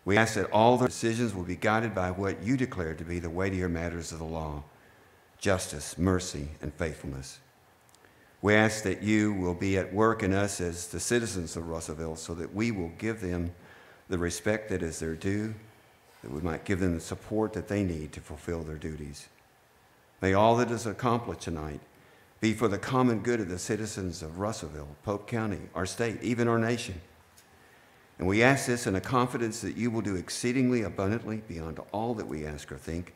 We ask that all their decisions will be guided by what you declare to be the weightier matters of the law: justice, mercy, and faithfulness. We ask that you will be at work in us as the citizens of Russellville, so that we will give them the respect that is their due, that we might give them the support that they need to fulfill their duties. May all that is accomplished tonight be for the common good of the citizens of Russellville, Polk County, our state, even our nation. And we ask this in a confidence that you will do exceedingly abundantly beyond all that we ask or think,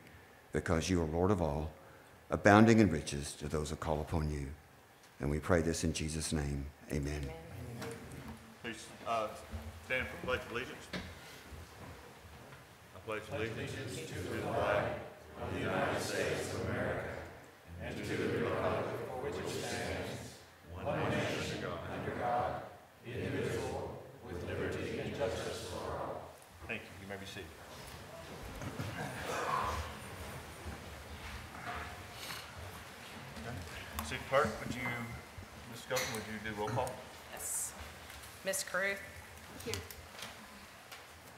because you are Lord of all, abounding in riches to those who call upon you. And we pray this in Jesus' name. Amen. Amen. Please stand for pledge of allegiance. I pledge allegiance to the flag of the United States of America and to the republic for which it stands, one nation under God, indivisible, with liberty and justice for all. Thank you. You may be seated. City Clerk, would you, Ms. Skelton, would you do roll call? Yes. Ms. Caruth? Here.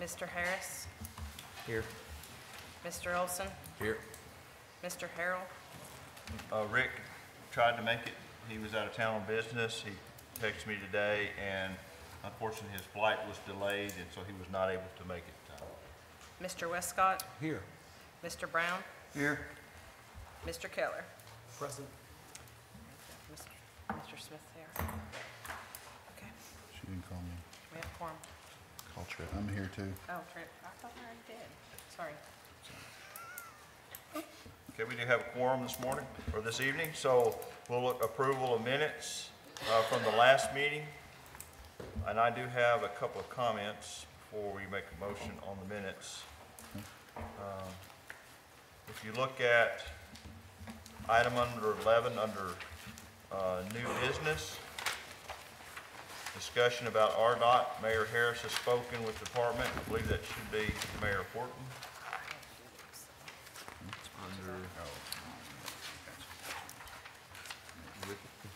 Mr. Harris? Here. Mr. Olson? Here. Mr. Harrell? Rick tried to make it. He was out of town on business. He texted me today, and unfortunately his flight was delayed, and so he was not able to make it. Mr. Westcott? Here. Mr. Brown? Here. Mr. Keller? Present. Mr. Smith there. Okay, She didn't call me. we have quorum. Call Trent. I'm here too. Oh, Trent, I thought I already did. Sorry. Okay, we do have a quorum this morning, or this evening, so we'll look approval of minutes from the last meeting. And I do have a couple of comments before we make a motion on the minutes. If you look at item under 11, under new business, discussion about ARDOT. Mayor Harris has spoken with the department. I believe that should be Mayor Horton. Under,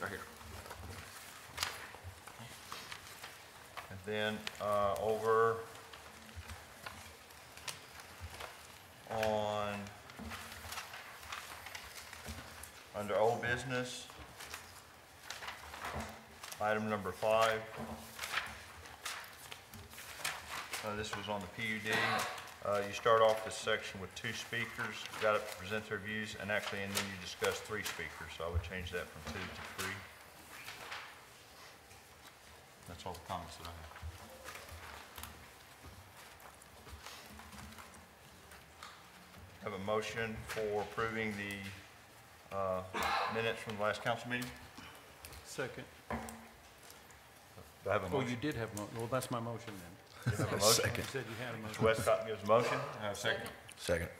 right here. And then over on under old business, item number 5. This was on the PUD. You start off this section with 2 speakers, got to present their views, and then you discuss 3 speakers. So I would change that from 2 to 3. That's all the comments that I have. Have a motion for approving the minutes from the last council meeting. Second. Do I have a motion? Oh, you did have, well, that's my motion then. You have a motion? Second. You said you had a Mr. motion. Westcott gives a motion. I have a second. Second.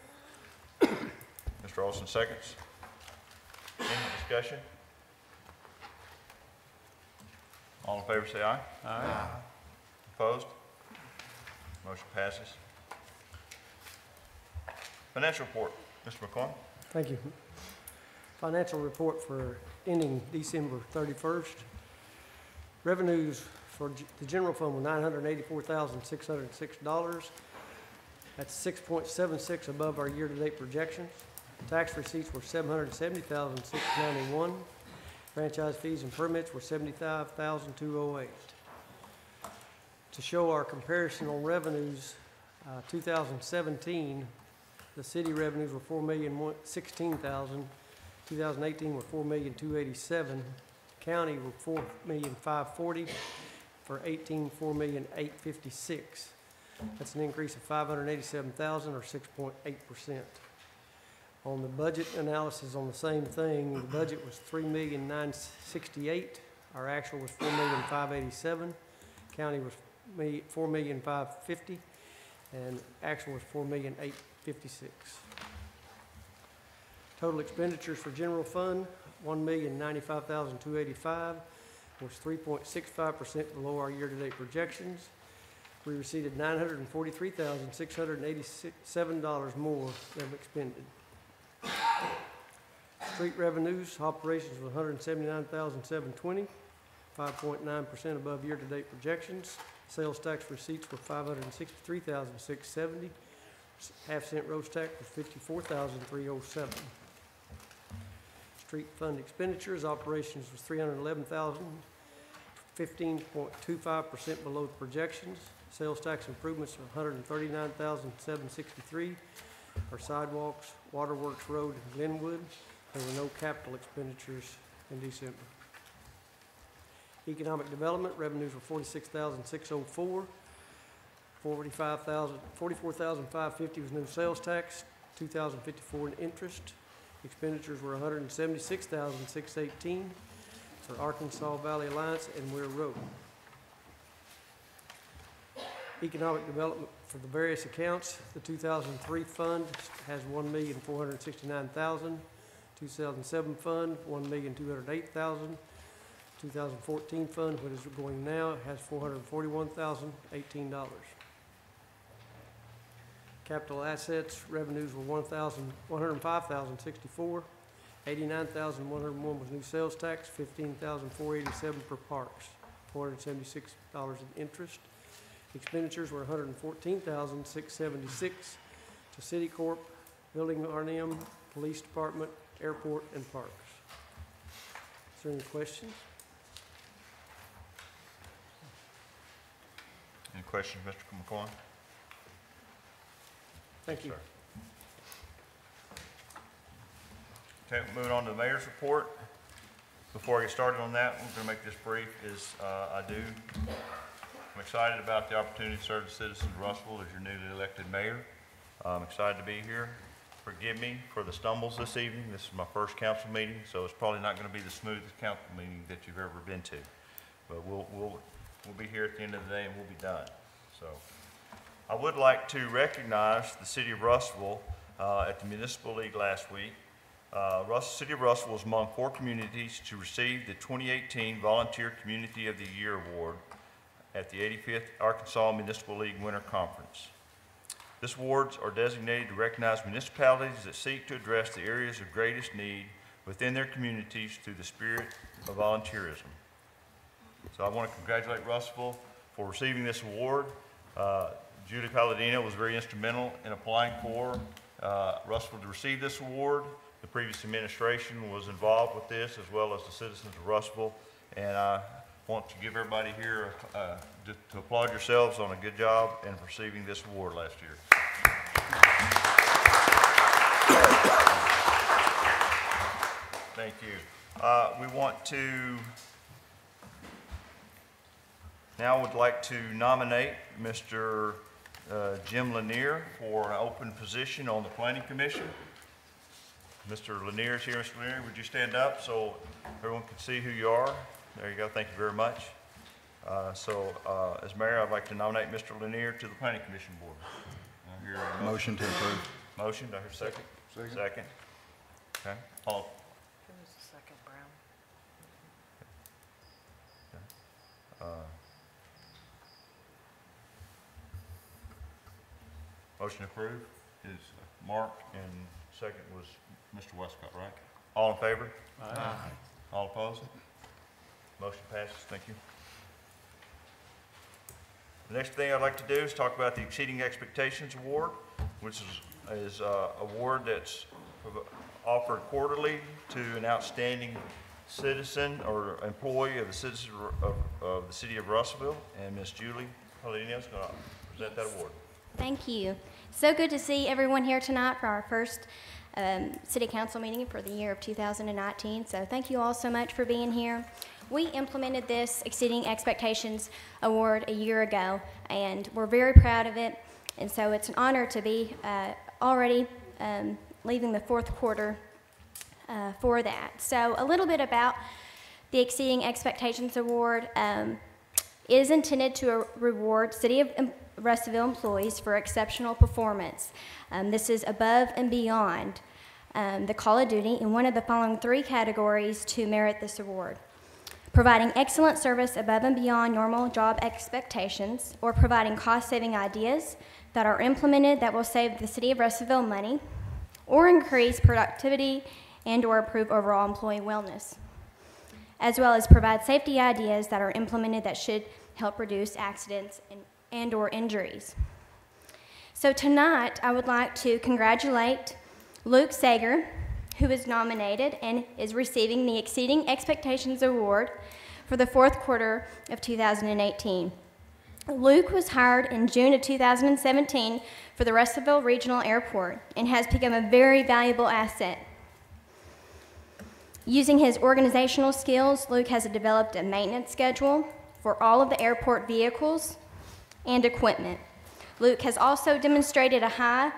Mr. Olson seconds. Any discussion? All in favor say aye. Aye. Opposed? Motion passes. Financial report, Mr. McClung. Thank you. Financial report for ending December 31st. Revenues for the general fund were $984,606. That's 6.76 above our year-to-date projections. Tax receipts were $770,691. Franchise fees and permits were $75,208. To show our comparison on revenues, 2017, the city revenues were $4,016,000. 2018 were $4,287,000. County were $4,540,000. For 18, $4,856,000. That's an increase of $587,000 or 6.8%. On the budget analysis on the same thing, the budget was $3,968,000. Our actual was $4,587,000. County was $4,550,000, and actual was $4,856,000. Total expenditures for general fund, $1,095,285, was 3.65% below our year-to-date projections. We received $943,687 more than expended. Street revenues, operations was $179,720, 5.9% above year-to-date projections. Sales tax receipts were $563,670. Half-cent roast tax was $54,307. Street fund expenditures, operations was $311,000, 15.25% below the projections. Sales tax improvements are $139,763 for sidewalks, Waterworks Road, and Glenwood. There were no capital expenditures in December. Economic development revenues were $46,604. $44,550 was new sales tax, $2,054 in interest. Expenditures were $176,618 for Arkansas Valley Alliance and Weir Road. Economic development for the various accounts, the 2003 fund has $1,469,000. 2007 fund, $1,208,000. 2014 fund, what is going now, has $441,018. Capital assets revenues were $105,064. $89,101 was new sales tax, $15,487 for parks, $476 in interest. Expenditures were $114,676 to City Corp, Building R&M, Police Department, Airport, and Parks. Is there any questions? Any questions, Mr. McCoy? Thank you. Okay, moving on to the mayor's report. Before I get started on that, I'm going to make this brief. I'm excited about the opportunity to serve the citizens of Russellville as your newly elected mayor. I'm excited to be here. Forgive me for the stumbles this evening. This is my first council meeting, so it's probably not going to be the smoothest council meeting that you've ever been to. But we'll be here at the end of the day and we'll be done. So I would like to recognize the city of Russellville at the Municipal League last week. City of Russellville was among 4 communities to receive the 2018 Volunteer Community of the Year Award at the 85th Arkansas Municipal League Winter Conference. These awards are designated to recognize municipalities that seek to address the areas of greatest need within their communities through the spirit of volunteerism. So I want to congratulate Russellville for receiving this award. Julie Palladino was very instrumental in applying for Russellville to receive this award. The previous administration was involved with this, as well as the citizens of Russellville. And I want to give everybody here to applaud yourselves on a good job in receiving this award last year. Thank you. We want to now would like to nominate Mr. Jim Lanier for an open position on the Planning Commission. Mr. Lanier is here. Mr. Lanier, would you stand up so everyone can see who you are? There you go. Thank you very much. As mayor, I'd like to nominate Mr. Lanier to the Planning Commission board. I hear a Motion to approve. motion. Do I hear a second? Second. Okay. All. Who was the second, Brown? Motion approved is Mark, and second was Mr. Westcott, right? All in favor? Aye. All opposed? Motion passes. Thank you. The next thing I'd like to do is talk about the Exceeding Expectations Award, which is an award that's offered quarterly to an outstanding citizen or employee of the citizen of the city of Russellville. And Ms. Julie Palladino is going to present that award. Thank you. So good to see everyone here tonight for our first City Council meeting for the year of 2019. So thank you all so much for being here. We implemented this Exceeding Expectations Award a year ago, and we're very proud of it. And so it's an honor to be already leaving the fourth quarter for that. So a little bit about the Exceeding Expectations Award. It is intended to reward City of Russellville employees for exceptional performance. This is above and beyond the call of duty in one of the following 3 categories to merit this award: providing excellent service above and beyond normal job expectations, or providing cost-saving ideas that are implemented that will save the City of Russellville money, or increase productivity and or improve overall employee wellness, as well as provide safety ideas that are implemented that should help reduce accidents and/or injuries. So tonight, I would like to congratulate Luke Sager, who is nominated and is receiving the Exceeding Expectations Award for the fourth quarter of 2018. Luke was hired in June of 2017 for the Russellville Regional Airport and has become a very valuable asset. Using his organizational skills, Luke has developed a maintenance schedule for all of the airport vehicles and equipment. Luke has also demonstrated a high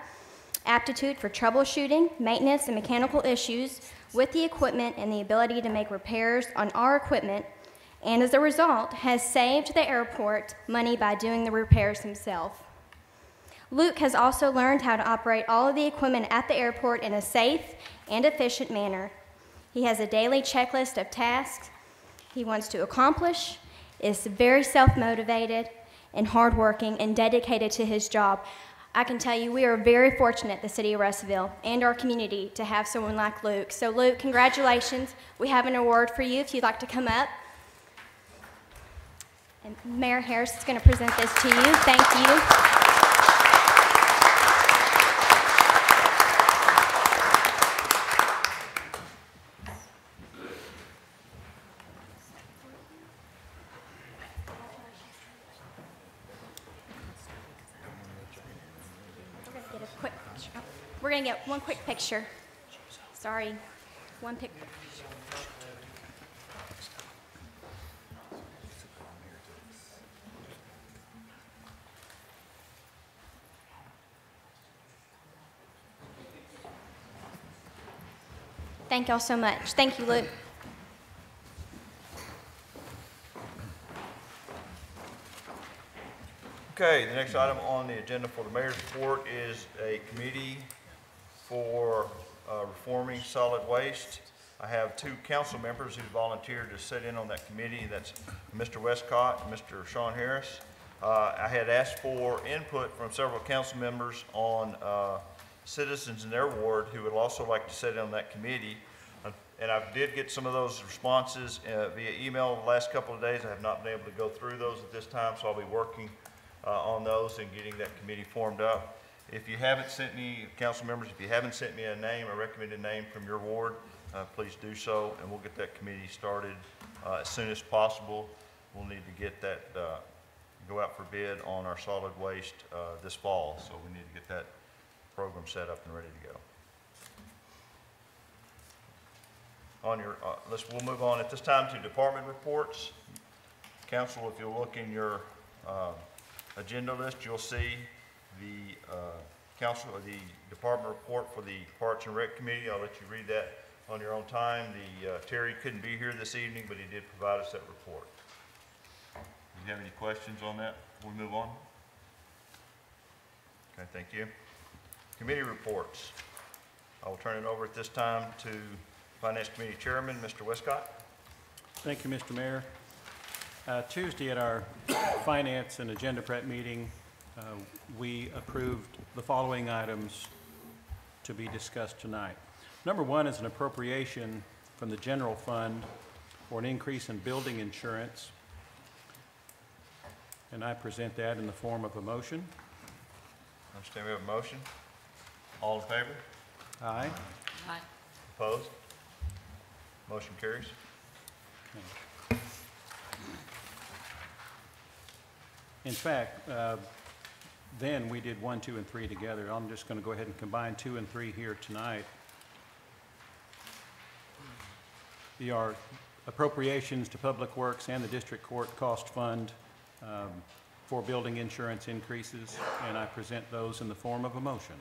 aptitude for troubleshooting, maintenance, and mechanical issues with the equipment and the ability to make repairs on our equipment, and as a result, has saved the airport money by doing the repairs himself. Luke has also learned how to operate all of the equipment at the airport in a safe and efficient manner. He has a daily checklist of tasks he wants to accomplish, is very self-motivated and hardworking and dedicated to his job. I can tell you we are very fortunate, the city of Russellville and our community, to have someone like Luke. So Luke, congratulations. We have an award for you if you'd like to come up. And Mayor Harris is going to present this to you. Thank you. We're going to get one quick picture. Sorry, one picture. Thank y'all so much. Thank you, Luke. Okay, the next item on the agenda for the mayor's report is a committee for reforming solid waste. I have two council members who volunteered to sit in on that committee. That's Mr. Westcott and Mr. Sean Harris. I had asked for input from several council members on citizens in their ward who would also like to sit in on that committee. And I did get some of those responses via email the last couple of days. I have not been able to go through those at this time, so I'll be working on those and getting that committee formed up. If you haven't sent me, council members, if you haven't sent me a name, a recommended name from your ward, please do so, and we'll get that committee started as soon as possible. We'll need to get that, go out for bid on our solid waste this fall, so we need to get that program set up and ready to go. On your, we'll move on at this time to department reports. Council, if you'll look in your agenda list, you'll see the the department report for the Parks and Rec Committee. I'll let you read that on your own time. Terry couldn't be here this evening, but he did provide us that report. Do you have any questions on that before we move on? Okay, thank you. Committee reports. I will turn it over at this time to Finance Committee Chairman, Mr. Westcott. Thank you, Mr. Mayor. Tuesday at our Finance and Agenda Prep meeting, we approved the following items to be discussed tonight. Number one is an appropriation from the general fund for an increase in building insurance. And I present that in the form of a motion. I understand we have a motion. All in favor? Aye. Aye. Opposed? Motion carries. In fact, then we did 1, 2, and 3 together. I'm just going to go ahead and combine 2 and 3 here tonight. Are appropriations to Public Works and the District Court Cost Fund for building insurance increases, and I present those in the form of a motion.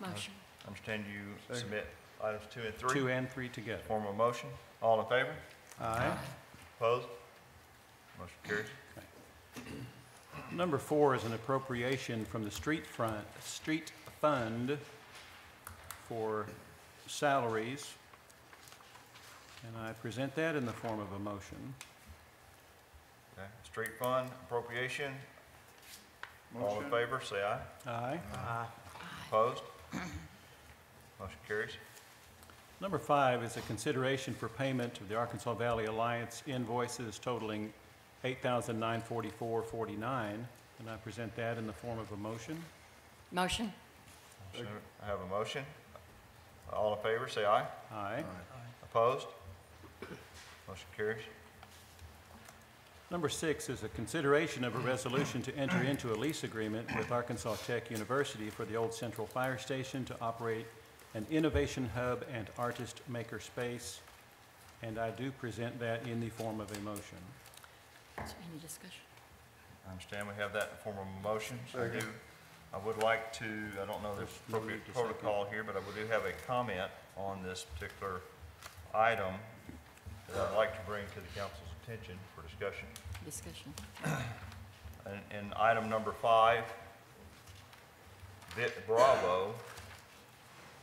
Motion. I understand you submit items 2 and 3. 2 and 3 together. Form of motion. All in favor? Aye. Opposed? Motion carries. Number 4 is an appropriation from the street fund for salaries, and I present that in the form of a motion. Okay. Street fund appropriation. All in favor, say aye. Aye. Aye. Opposed? Motion carries. Number 5 is a consideration for payment of the Arkansas Valley Alliance invoices totaling $8,944.49, and I present that in the form of a motion. Motion. I have a motion. All in favor, say aye. Aye. Opposed? Motion carries. Number 6 is a consideration of a resolution to enter into a lease agreement with Arkansas Tech University for the old Central Fire Station to operate an innovation hub and artist maker space, and I do present that in the form of a motion. Is there any discussion? I understand we have that in the form of a motion. So I would like to, I don't know the There's no appropriate need to second. protocol here, but I do have a comment on this particular item that I'd like to bring to the council's attention for discussion. Discussion. In item number 5, bit Bravo,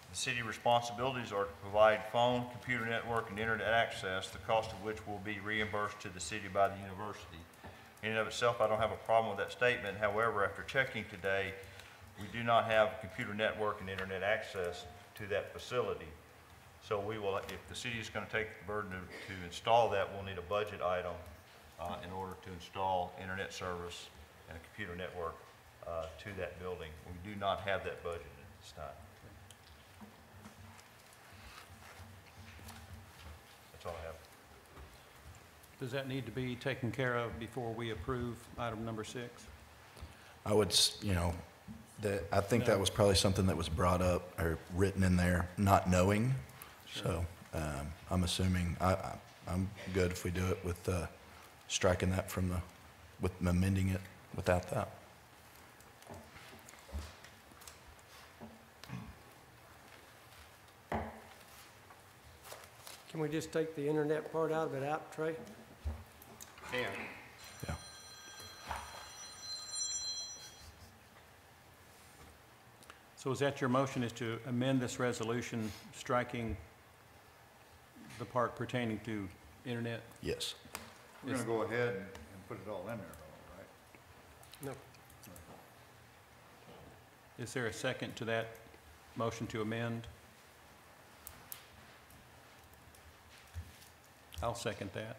the city responsibilities are to provide phone, computer network, and internet access, the cost of which will be reimbursed to the city by the university. In and of itself, I don't have a problem with that statement. However, after checking today, we do not have computer network and internet access to that facility. So we will, if the city is going to take the burden to install that, we'll need a budget item in order to install internet service and a computer network to that building. We do not have that budget at this time. That's all I have. Does that need to be taken care of before we approve item number 6? I would, I think that was probably something that was brought up or written in there, not knowing. So, I'm assuming, I'm good if we do it with, striking that from with amending it without that. Can we just take the internet part out of it out, Trey? Can. Yeah. So is that your motion, is to amend this resolution, striking the part pertaining to internet? Yes. We're gonna go ahead and put it all in there, though, right? No. Is there a second to that motion to amend? I'll second that.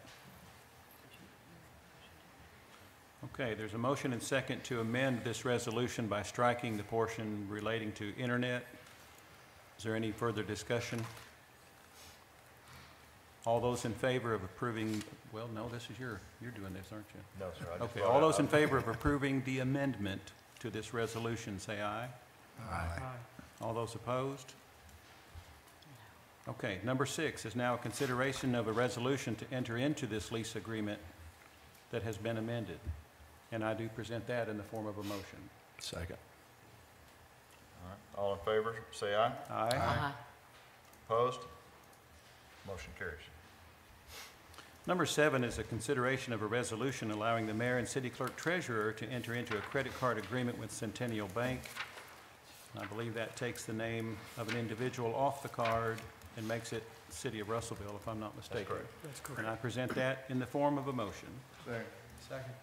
Okay, there's a motion and second to amend this resolution by striking the portion relating to internet. Is there any further discussion? All those in favor of approving, well, no, this is you're doing this, aren't you? No, sir. I just Okay, brought all it those up. in favor of approving the amendment to this resolution, say aye. Aye. All those opposed? Okay, number 6 is now a consideration of a resolution to enter into this lease agreement that has been amended. And I do present that in the form of a motion. Second. All right. All in favor, say aye. Aye. Opposed? Motion carries. Number 7 is a consideration of a resolution allowing the mayor and city clerk treasurer to enter into a credit card agreement with Centennial Bank. And I believe that takes the name of an individual off the card and makes it City of Russellville, if I'm not mistaken. correct. That's correct. And I present that in the form of a motion. Second. Second.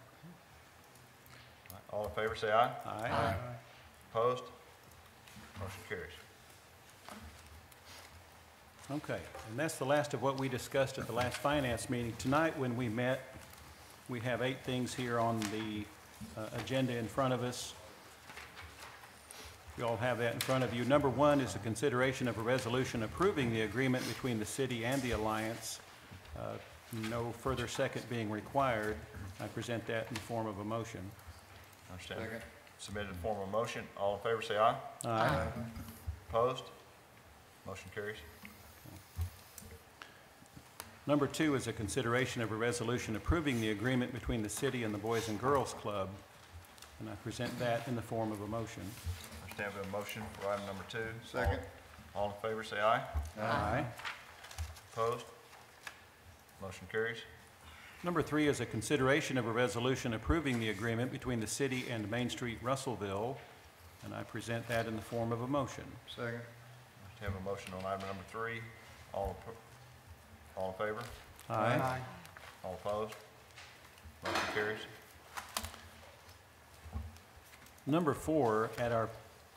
All right. All in favor, say aye. Aye. Opposed? Motion carries. Okay, and that's the last of what we discussed at the last finance meeting. Tonight, when we met, we have 8 things here on the agenda in front of us. You all have that in front of you. Number 1 is a consideration of a resolution approving the agreement between the city and the Alliance. No further second being required. I present that in the form of a motion. Understand. Second. Submitted in the form of a motion. All in favor, say aye. Aye. Opposed? Motion carries. Number 2 is a consideration of a resolution approving the agreement between the city and the Boys and Girls Club. And I present that in the form of a motion. Understand we have a motion for item number 2. Second. All in favor, say aye. Aye. Opposed? Motion carries. Number 3 is a consideration of a resolution approving the agreement between the city and Main Street Russellville, and I present that in the form of a motion. Second. We have a motion on item number 3. All in favor? Aye. All opposed? Motion carries. Number 4, at our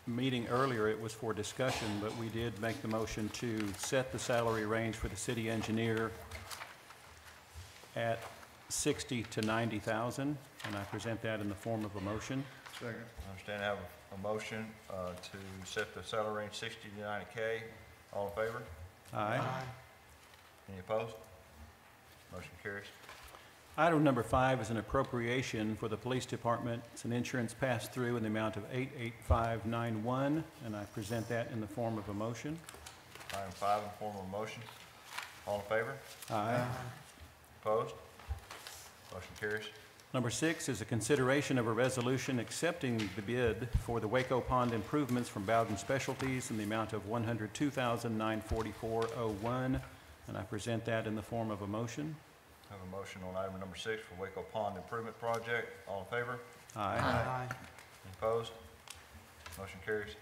meeting earlier, it was for discussion, but we did make the motion to set the salary range for the city engineer at 60 to 90,000, and I present that in the form of a motion. Second. I understand I have a motion to set the salary range 60 to 90K. All in favor? Aye. Any opposed? Motion carries. Item number 5 is an appropriation for the police department. It's an insurance pass-through in the amount of $88591, and I present that in the form of a motion. Item 5 in the form of a motion. All in favor? Aye. Opposed? Motion carries. Number 6 is a consideration of a resolution accepting the bid for the Waco Pond improvements from Bowden Specialties in the amount of $102,944.01, and I present that in the form of a motion. I have a motion on item number 6 for Waco Pond Improvement Project. All in favor? Aye. Any opposed? Motion carries.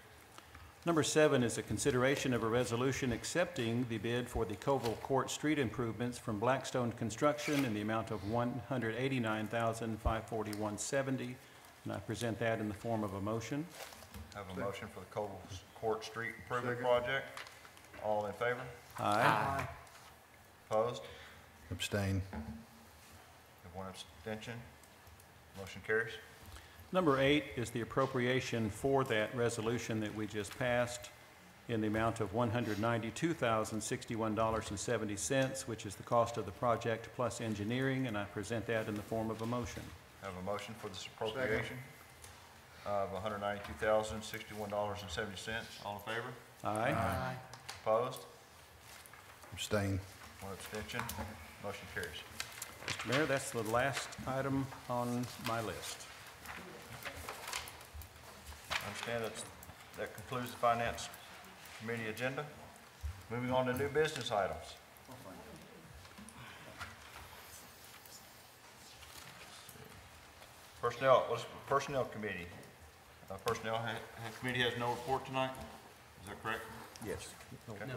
Number 7 is a consideration of a resolution accepting the bid for the Coville Court street improvements from Blackstone Construction in the amount of $189,541.70, and I present that in the form of a motion. I have a motion for the Coville Court Street Improvement Second. Project. All in favor? Aye. Opposed? Abstain. Have one abstention. Motion carries. Number 8 is the appropriation for that resolution that we just passed in the amount of $192,061.70, which is the cost of the project plus engineering, and I present that in the form of a motion. I have a motion for this appropriation of $192,061.70. All in favor? Aye. Opposed? Abstain. One abstention. Motion carries. Mr. Mayor, that's the last item on my list. I understand that concludes the Finance Committee agenda. Moving on to new business items. Personnel Committee. Personnel Committee has no report tonight? Is that correct? Yes. Okay.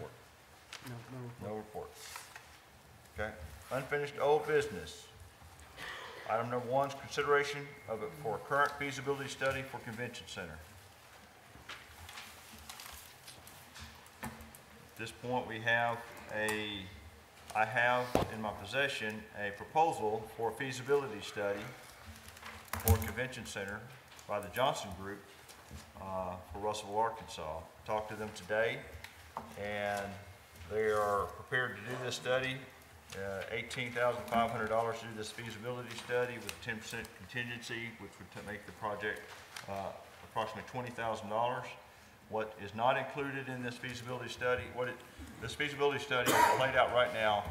No report. Okay. Unfinished old business. Item number 1 is consideration of it for a current feasibility study for convention center. At this point, I have in my possession a proposal for a feasibility study for a convention center by the Johnson Group for Russellville, Arkansas. Talked to them today, and they are prepared to do this study. $18,500 to do this feasibility study with a 10% contingency, which would make the project approximately $20,000. What is not included in this feasibility study, this feasibility study is laid out right now,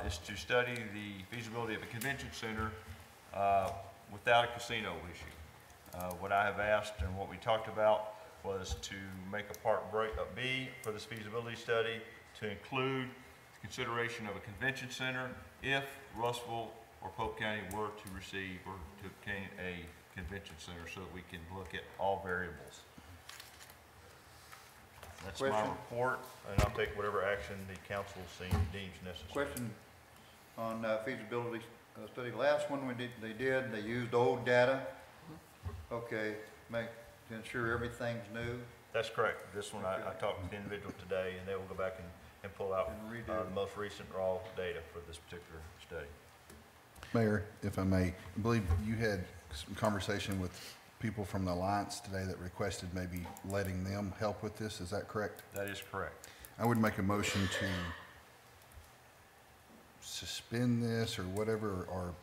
is to study the feasibility of a convention center without a casino issue. What I have asked and what we talked about was to make a part B for this feasibility study to include consideration of a convention center if Russellville or Pope County were to receive or to obtain a convention center, so that we can look at all variables. That's my Question? report, and I'll take whatever action the council deems necessary. Question on feasibility study. Last one they used old data. Okay, to ensure everything's new. That's correct. This one, I talked to the individual today, and they will go back and pull out And redo the most recent raw data for this particular study. Mayor, if I may, I believe you had some conversation with people from the Alliance today that requested maybe letting them help with this. Is that correct? That is correct. I would make a motion to suspend this or whatever, or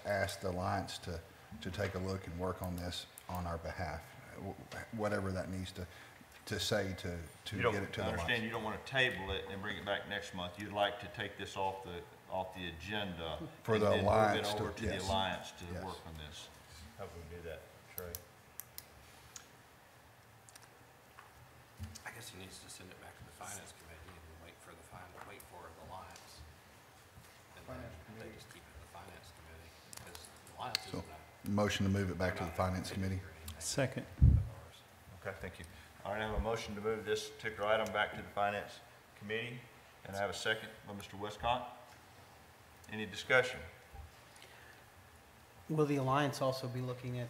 ask the Alliance to take a look and work on this on our behalf, whatever that needs to say to get it to the I understand Alliance. you don't want to table it and bring it back next month. You'd like to take this off the agenda. For the and then Alliance move it over to the yes. Alliance to Yes. work on this. How can we do that, Trey? I guess he needs to send it back to the Finance Committee and wait for the Alliance. And then they just keep it in the Finance Committee, because the Alliance So, isn't motion to move it back to the Finance Committee. Second. Okay, thank you. All right, I have a motion to move this particular item back to the Finance Committee, and I have a second by Mr. Westcott. Any discussion? Will the Alliance also be looking at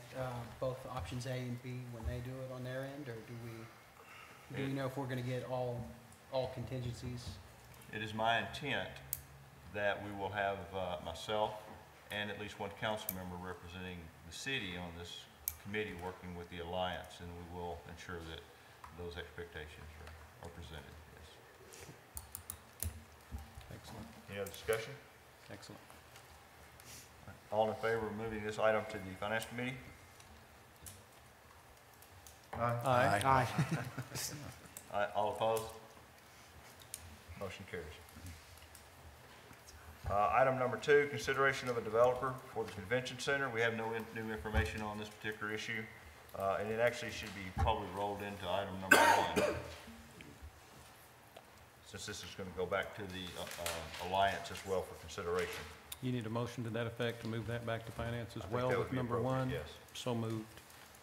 both options A and B when they do it on their end, or do we know if we're going to get all contingencies? It is my intent that we will have myself and at least one council member representing the city on this committee working with the Alliance, and we will ensure that those expectations are presented. Yes. Excellent, Any other discussion? excellent. All in favor of moving this item to the Finance Committee? Aye. Aye. Aye. All opposed? Motion carries. Item number 2, consideration of a developer for the convention center. We have no new information on this particular issue, and it actually should be probably rolled into item number 1, since this is going to go back to the Alliance as well for consideration. You need a motion to that effect to move that back to finance as I think well that with would be number appropriate, 1? Yes. So moved.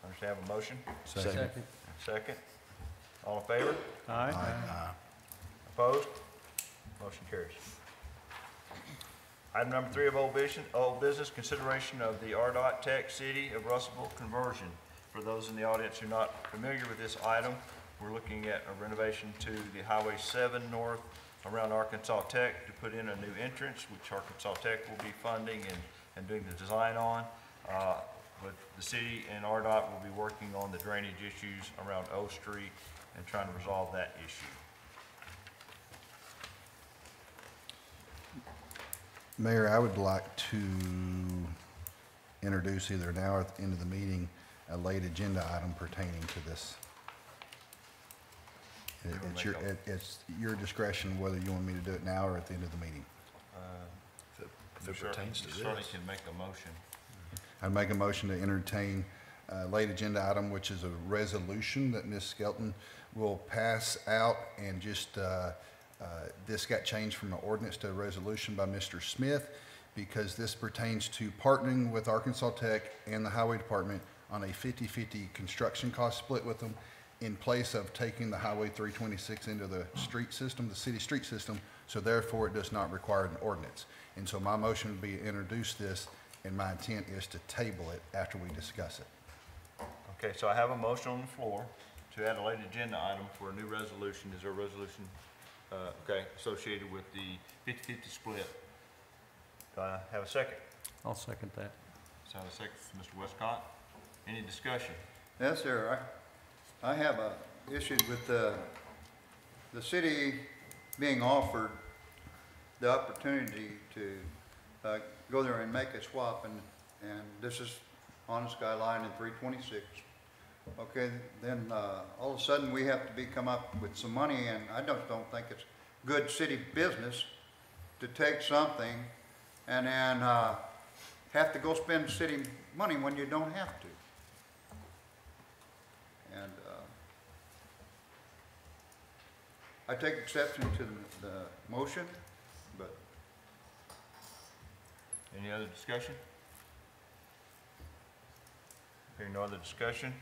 Understand, have a motion? Second. Second. All in favor? Aye. Aye. Opposed? Motion carries. Item number 3 of old business, consideration of the ARDOT Tech City of Russellville Conversion. For those in the audience who are not familiar with this item, we're looking at a renovation to the Highway 7 north around Arkansas Tech to put in a new entrance, which Arkansas Tech will be funding and doing the design on. But the city and ARDOT will be working on the drainage issues around O Street and trying to resolve that issue. Mayor, I would like to introduce either now or at the end of the meeting a late agenda item pertaining to this. It's your discretion whether you want me to do it now or at the end of the meeting. If it pertains to You this. certainly can make a motion. I'd make a motion to entertain a late agenda item, which is a resolution that Ms. Skelton will pass out, and just this got changed from an ordinance to a resolution by Mr. Smith, because this pertains to partnering with Arkansas Tech and the Highway Department on a 50-50 construction cost split with them, in place of taking the Highway 326 into the street system, the city street system, so therefore it does not require an ordinance. And so my motion would be to introduce this, and my intent is to table it after we discuss it. Okay, so I have a motion on the floor to add a late agenda item for a new resolution. Is there a resolution, associated with the 50-50 split? Do I have a second? I'll second that. So I have a second from Mr. Westcott. Any discussion? Yes, sir. I have a issue with the city being offered the opportunity to go there and make a swap, and this is on the Skyline in 326. Okay, then all of a sudden we have to come up with some money, and I don't think it's good city business to take something and then have to go spend city money when you don't have to. And I take exception to the motion, but Any other discussion? Hearing no other discussion,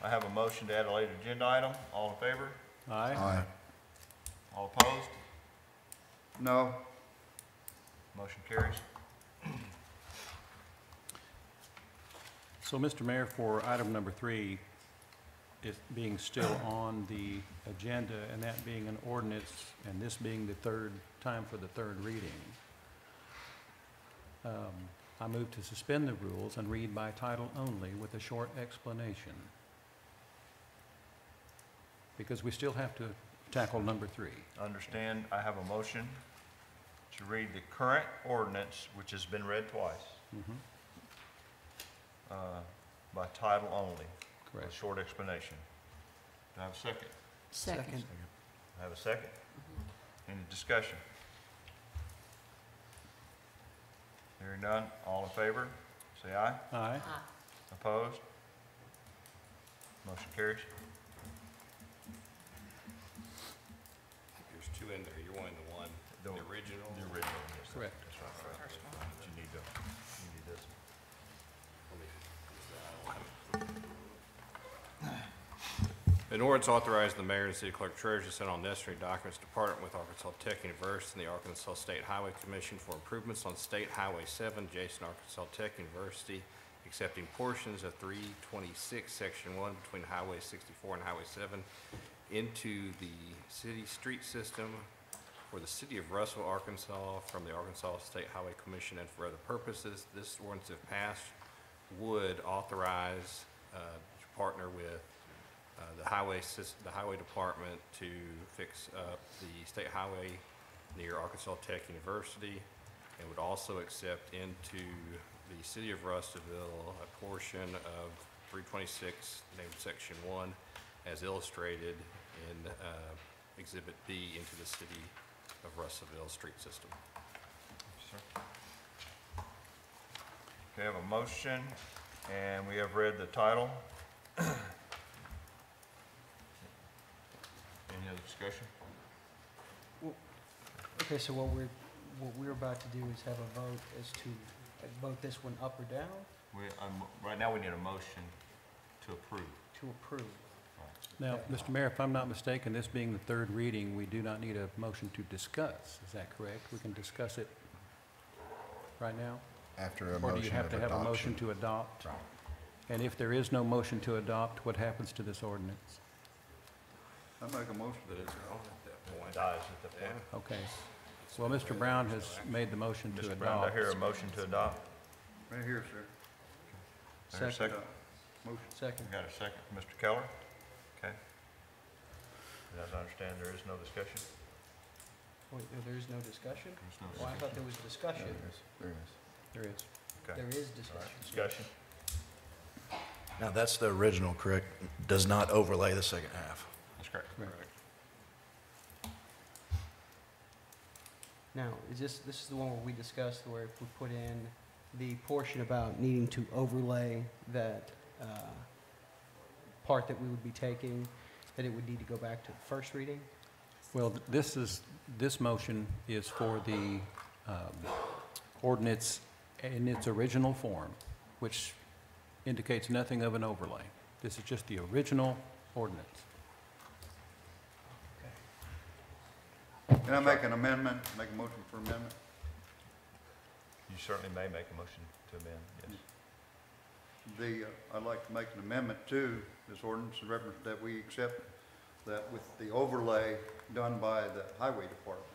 I have a motion to add a late agenda item. All in favor? Aye. Aye. All opposed? no. Motion carries. So, Mr. Mayor, for item number 3, it being still on the agenda, and that being an ordinance, and this being the third time for the third reading, I move to suspend the rules and read by title only with a short explanation, because we still have to tackle number 3. Understand, I have a motion to read the current ordinance, which has been read twice, by title only. Correct. A short explanation. Do I have a second? Second. I have a second. Any discussion? Hearing none, all in favor, say aye. Aye. Opposed? Motion carries. There's 2 in there. You're wanting the original? The original, yes. Correct. That's right. But you need this. An ordinance authorizing the mayor and city clerk treasurer to send all necessary documents to partner with Arkansas Tech University and the Arkansas State Highway Commission for improvements on State Highway 7 adjacent Arkansas Tech University, accepting portions of 326, Section 1 between Highway 64 and Highway 7 into the city street system for the city of Russellville, Arkansas, from the Arkansas State Highway Commission and for other purposes. This ordinance, if passed, would authorize to partner with the highway department to fix up the state highway near Arkansas Tech University, and would also accept into the city of Russellville a portion of 326, named Section 1, as illustrated in Exhibit B into the city of Russellville street system. Sir. We have a motion, and we have read the title. Any other discussion? Okay, so what we're about to do is have a vote as to vote this one up or down, Right now, we need a motion to approve. to approve. Now, Mr. Mayor, if I'm not mistaken, this being the third reading, we do not need a motion to discuss. Is that correct? We can discuss it right now? After a Or motion do you have to of have a motion adoption. to adopt? Right. And if there is no motion to adopt, what happens to this ordinance? I make a motion. That it's gone at that point. Dies at the point. Okay. Well, Mr. Brown has made the motion to Mr. Brown, do I adopt. hear a motion to adopt? Right here, sir. Is there a second? Motion. Second. We got a second from Mr. Keller? Okay. As I understand, there is no discussion? Wait, there is no discussion? There's no Oh, I thought there was discussion. There is. Okay. There is All discussion. right, discussion? Now, that's the original, correct? Does not overlay the second half. That's correct. Correct. Now, this is the one where we discussed where if we put in the portion about needing to overlay that part that we would be taking, that it would need to go back to the first reading? Well, this motion is for the ordinance in its original form, which indicates nothing of an overlay. This is just the original ordinance. Can I make an amendment, make a motion for amendment? You certainly may make a motion to amend, yes. I'd like to make an amendment to this ordinance in reference that we accept that with the overlay done by the highway department.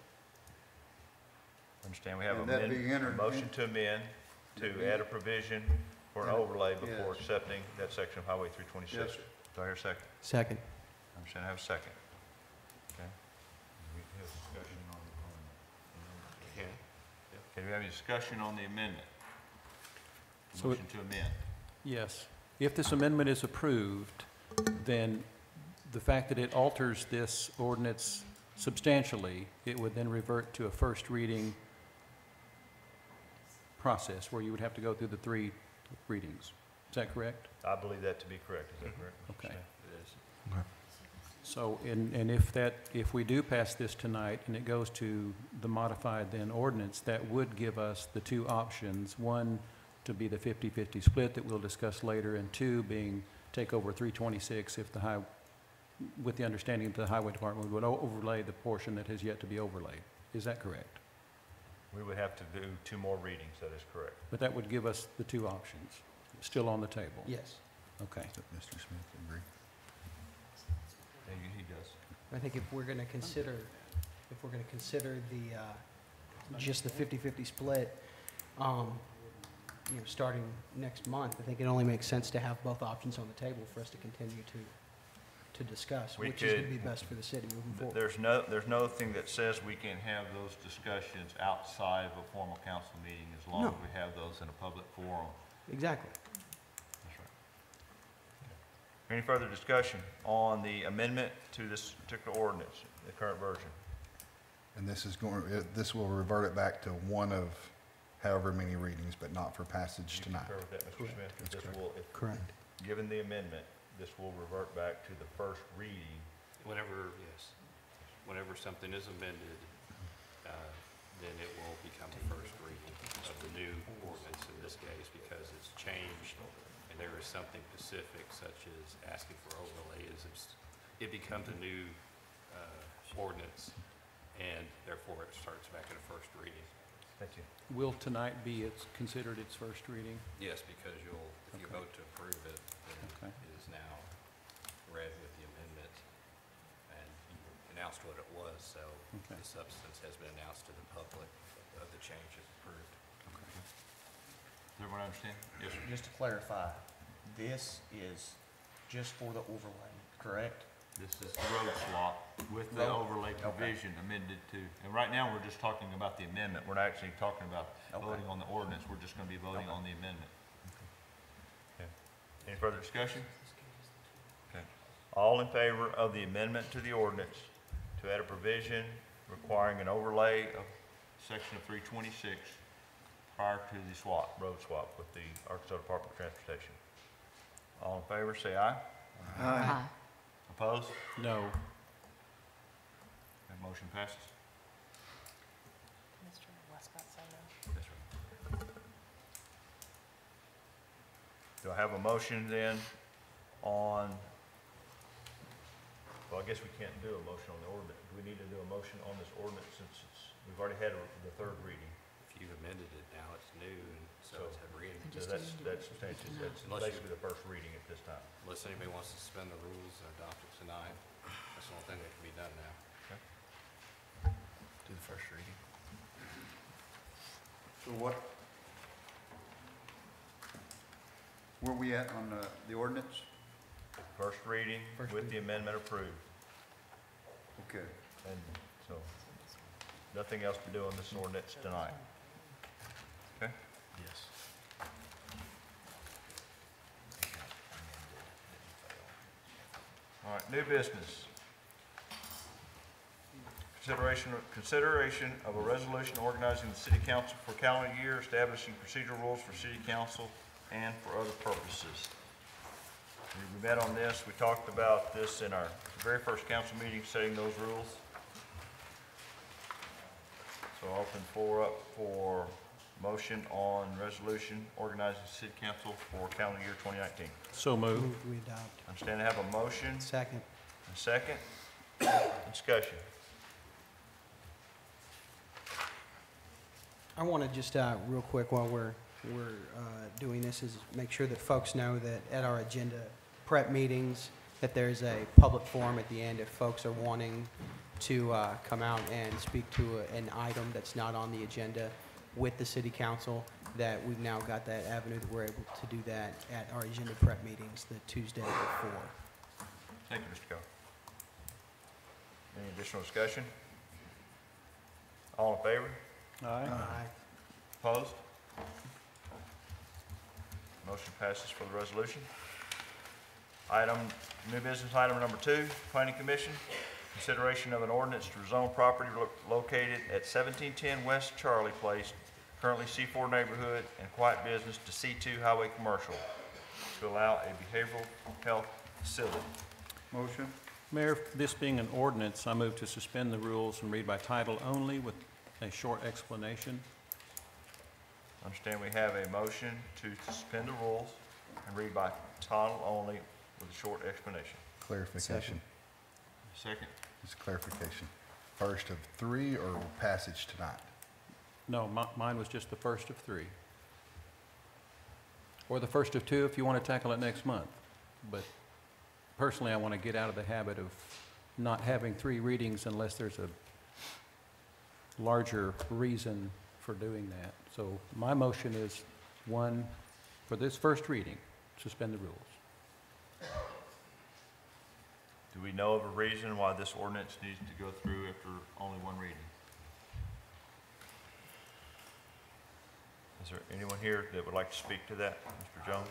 Understand, we have And that be a entered motion in- to amend to add a provision for an Yeah. overlay before Yes. accepting that section of Highway 326. Yes, sir. Do I hear a second? Second. I understand, I have a second. Okay. We have discussion on Yeah. Okay, do we have any discussion on the amendment? So Motion to amend. Yes. If this amendment is approved, then the fact that it alters this ordinance substantially, it would then revert to a first reading process where you would have to go through the 3 readings. Is that correct? I believe that to be correct, is that correct? Mr. Okay. Smith? It is. So, and if we do pass this tonight and it goes to the modified then ordinance, that would give us the 2 options. 1, to be the 50-50 split that we'll discuss later, and 2, being take over 326 if with the understanding that the highway department would overlay the portion that has yet to be overlaid. Is that correct? We would have to do 2 more readings, that is correct. But that would give us the 2 options, still on the table? Yes. Okay. Mr. Smith, agree? He does. I think if we're going to consider the, just the 50-50 split, starting next month, I think it only makes sense to have both options on the table for us to continue to discuss, We which is going to could- be best for the city moving forward. There's no thing that says we can have those discussions outside of a formal council meeting as long No. as we have those in a public forum. Exactly. That's right. Any further discussion on the amendment to this particular ordinance, the current version? And this will revert it back to one of however many readings, but not for passage You tonight. concur with that, Mr. Correct. Smith? That's This correct. will, Correct. given the amendment, this will revert back to the first reading. Whenever something is amended, then it will become the first reading of the new ordinance in this case, because it's changed and there is something specific such as asking for overlays. It becomes a new ordinance, and therefore it starts back at a first reading. Thank you. Will tonight be considered its first reading? Yes, because if you Okay. vote to approve it, then Okay. it is now read with the amendment, and you announced what it was, so Okay. The substance has been announced to the public of the changes approved. Does everyone understand? Yes, sir. Just to clarify, this is just for the overlay, correct? This is the road swap with the Road- overlay provision amended to, and right now, we're just talking about the amendment. We're not actually talking about voting on the ordinance. We're just gonna be voting on the amendment. Okay. Any further discussion? Okay. All in favor of the amendment to the ordinance to add a provision requiring an overlay of section of 326 prior to the swap, road swap with the Arkansas Department of Transportation? All in favor, say aye. Aye. Opposed? No. That motion passes. Mr. Westcott said no. Yes, sir. Do I have a motion then on, well, I guess we can't do a motion on the ordinance. Do we need to do a motion on this ordinance since we've already had the third reading? If you've amended it, now it's new, and so it's had reading. And So just that's amend it. substantial. That's Unless you- basically the first reading at this time. Unless anybody wants to suspend the rules and adopt it tonight, that's the only thing that can be done now. Do the first reading. So where we at on the ordinance? First reading with the amendment approved. Okay. And so, nothing else to do on this ordinance tonight. Okay? Yes. All right, new business. Consideration of a resolution organizing the city council for calendar year, establishing procedural rules for city council and for other purposes. We met on this, we talked about this in our very first council meeting, setting those rules. So I'll open floor up for motion on resolution organizing the city council for calendar year 2019. So moved. Move we adopt. Understand I have a motion, Second. a second, discussion. I want to just, real quick, while we're doing this, is make sure that folks know that at our agenda prep meetings, that there's a public forum at the end if folks are wanting to come out and speak to an item that's not on the agenda with the city council, that we've now got that avenue that we're able to do that at our agenda prep meetings the Tuesday before. Thank you, Mr. Coe. Any additional discussion? All in favor? Aye. Opposed? Motion passes for the resolution. New business item number 2, Planning Commission. Consideration of an ordinance to rezone property located at 1710 West Charlie Place, currently C4 neighborhood and quiet business, to C2 highway commercial to allow a behavioral health facility. Motion? Mayor, this being an ordinance, I move to suspend the rules and read by title only with a short explanation. Understand we have a motion to suspend the rules and read by title only with a short explanation. Clarification. Second. Just clarification. First of 3 or passage tonight? No, mine was just the first of 3. Or the first of 2 if you want to tackle it next month. But personally, I want to get out of the habit of not having 3 readings unless there's a larger reason for doing that. So my motion is 1, for this first reading, suspend the rules. Do we know of a reason why this ordinance needs to go through after only 1 reading? Is there anyone here that would like to speak to that, Mr. Jones?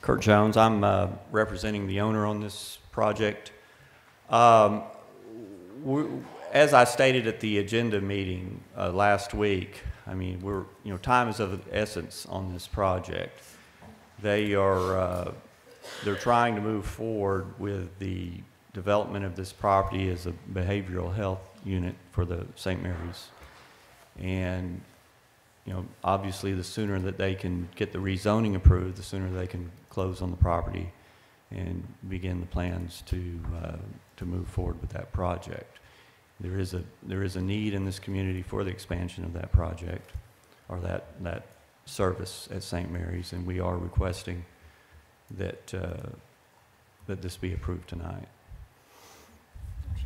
Kurt Jones, I'm representing the owner on this project. As I stated at the agenda meeting last week, I mean, time is of the essence on this project. They're trying to move forward with the development of this property as a behavioral health unit for the St. Mary's. And, obviously the sooner that they can get the rezoning approved, the sooner they can close on the property and begin the plans to move forward with that project. There is a need in this community for the expansion of that project, or that service at St. Mary's, and we are requesting that that this be approved tonight.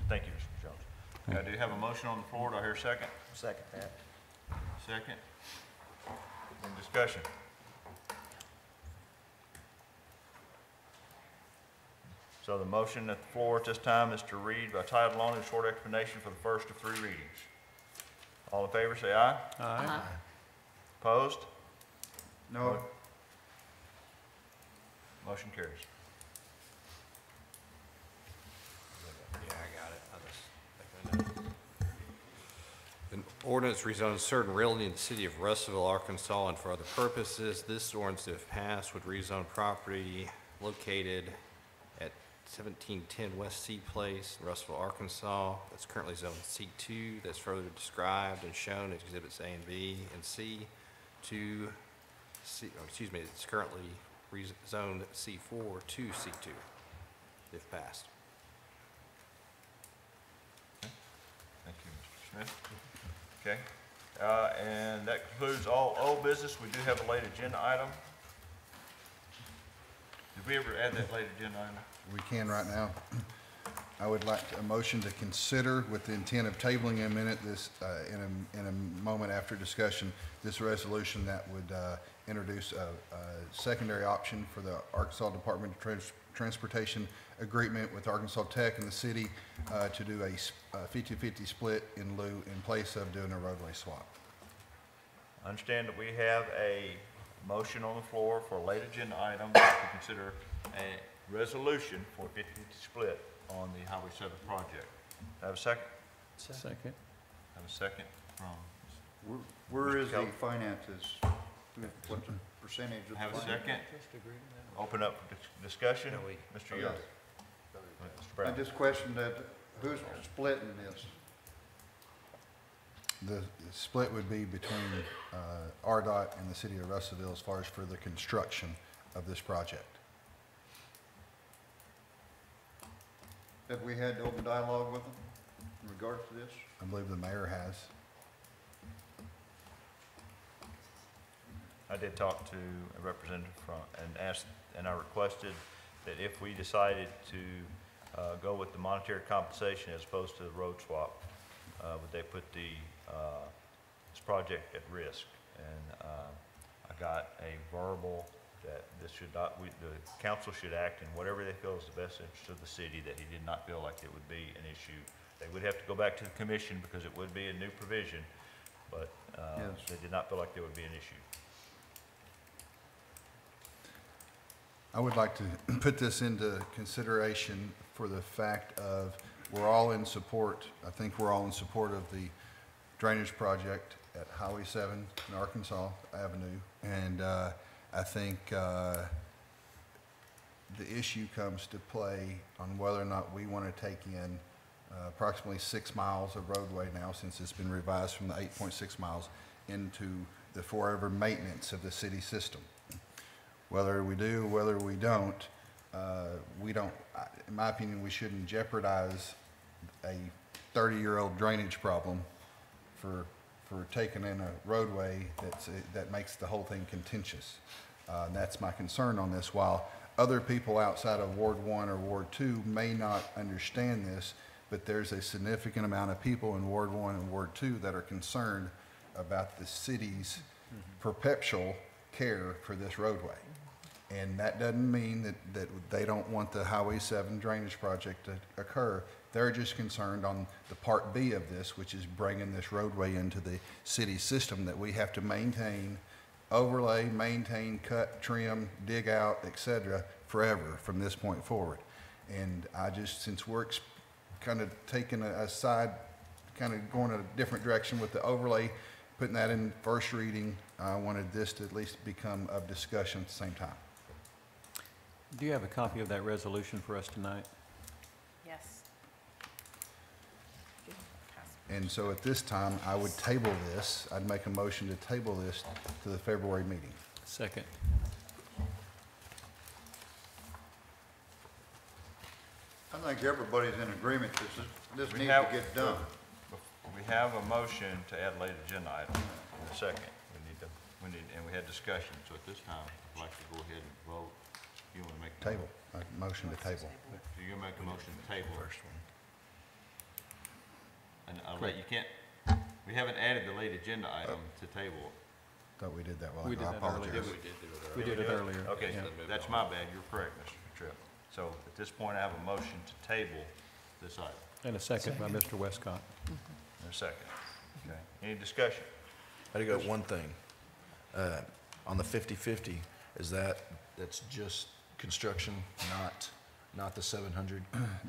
Thank you, Mr. Jones. Now, do you have a motion on the floor? Do I hear a second? Second that. Second. Any discussion? So the motion at the floor at this time is to read by title only a short explanation for the first of 3 readings. All in favor, say aye. Aye. Opposed? No, Motion carries. Yeah, I got it. An ordinance rezoning certain realty in the city of Russellville, Arkansas, and for other purposes. This ordinance, if passed, would rezone property located at 1710 West C Place, in Russellville, Arkansas. That's currently zoned C2. That's further described and shown in Exhibits A and B and C to C. Oh, excuse me. It's currently rezoned C4 to C2, if passed. Thank you, Mr. Smith. Okay, and that concludes all old business. We do have a late agenda item. Did we ever add that late agenda item? We can right now. I would like a motion to consider, with the intent of tabling in a minute, this, in a moment after discussion, this resolution that would introduce a secondary option for the Arkansas Department of Transportation agreement with Arkansas Tech and the city to do a 50-50 split in place of doing a roadway swap. I understand that we have a motion on the floor for a late agenda item to consider a resolution for 50-50 split on the Highway 7 project. Do I have a second? Second. Have a second from, where is the Kelly. finances? What's the percentage of the have a finance? second? Open up for discussion. Mr. Young. Mr. I Brown. just questioned that, who's splitting this? The split would be between ARDOT and the city of Russellville as far as for the construction of this project. Have we had open dialogue with them in regards to this? I believe the mayor has. I did talk to a representative from, and I requested that if we decided to go with the monetary compensation as opposed to the road swap, would they put this project at risk? And I got a verbal that this should not, the council should act in whatever they feel is the best interest of the city, that he did not feel like it would be an issue. They would have to go back to the commission because it would be a new provision, but Yes. they did not feel like there would be an issue. I would like to put this into consideration for the fact of we're all in support, I think we're all in support of the drainage project at Highway 7 in Arkansas Avenue. And I think the issue comes to play on whether or not we want to take in approximately 6 miles of roadway now, since it's been revised from the 8.6 miles into the forever maintenance of the city system. Whether we do, whether we don't, in my opinion, we shouldn't jeopardize a 30-year-old drainage problem for taking in a roadway that makes the whole thing contentious. And that's my concern on this. While other people outside of Ward 1 or Ward 2 may not understand this, but there's a significant amount of people in Ward 1 and Ward 2 that are concerned about the city's perpetual care for this roadway. And that doesn't mean that they don't want the Highway 7 drainage project to occur. They're just concerned on the Part B of this, which is bringing this roadway into the city system that we have to maintain, overlay, maintain, cut, trim, dig out, et cetera, forever from this point forward. And I just, since we're kind of taking a side, kind of going a different direction with the overlay, putting that in first reading, I wanted this to at least become of discussion at the same time. Do you have a copy of that resolution for us tonight? Yes. And so at this time, I would table this. I'd make a motion to table this to the February meeting. Second. I think everybody's in agreement this We needs to have- get done. We have a motion to add late agenda item in a second. And we had discussion, so at this time, I'd like to go ahead and vote You want to make? Table, a motion to table. So you're gonna make a motion to table. First one. And I'll let you can't, we haven't added the late agenda item to table. Thought we did that while We ago. did I that earlier. apologize. We did it earlier. Okay, Yeah. that's my bad. You're correct, Mr. Tripp. So at this point, I have a motion to table this item. And a second by Mr. Westcott. In a second. Okay. Any discussion? I do got one thing. On the 50/50, that's just construction, not the 700?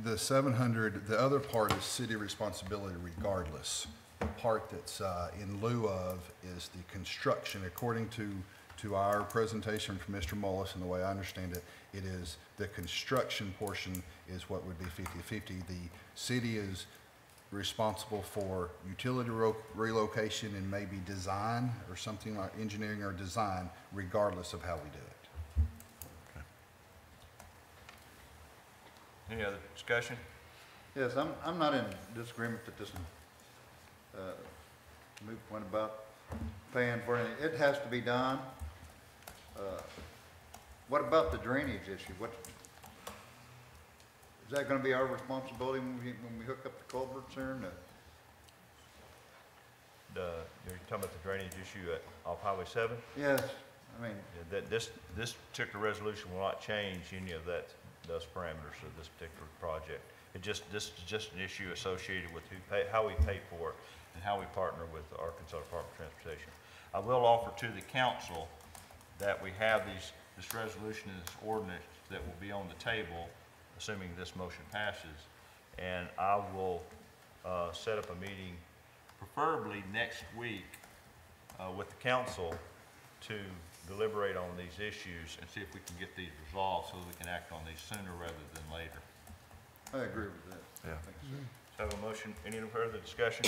The 700, the other part is city responsibility regardless. The part that's in lieu of is the construction. According to our presentation from Mr. Mullis, and the way I understand it, it is the construction portion is what would be 50/50. The city is responsible for utility relocation and maybe design or something like engineering or design, regardless of how we do it. Any other discussion? Yes, I'm not in disagreement that this, move went about paying for it. It has to be done. What about the drainage issue? Is that gonna be our responsibility when we hook up the culverts there and You're talking about the drainage issue off Highway 7? yes, I mean, This particular resolution will not change any of those parameters of this particular project. This is just an issue associated with how we pay for it and how we partner with the Arkansas Department of Transportation. I will offer to the council that we have this resolution and this ordinance that will be on the table, assuming this motion passes, and I will set up a meeting, preferably next week, with the council to deliberate on these issues and see if we can get these resolved so that we can act on these sooner rather than later. I agree with that. Yeah. Thank you, sir. So have a motion, any further discussion?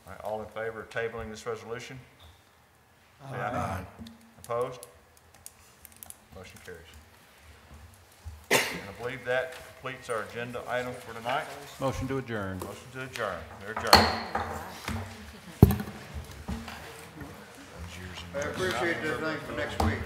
All right, all in favor of tabling this resolution? Say aye. Opposed? Motion carries. And I believe that completes our agenda items for tonight. Motion to adjourn. Motion to adjourn. We're adjourned. I appreciate this thing for next week.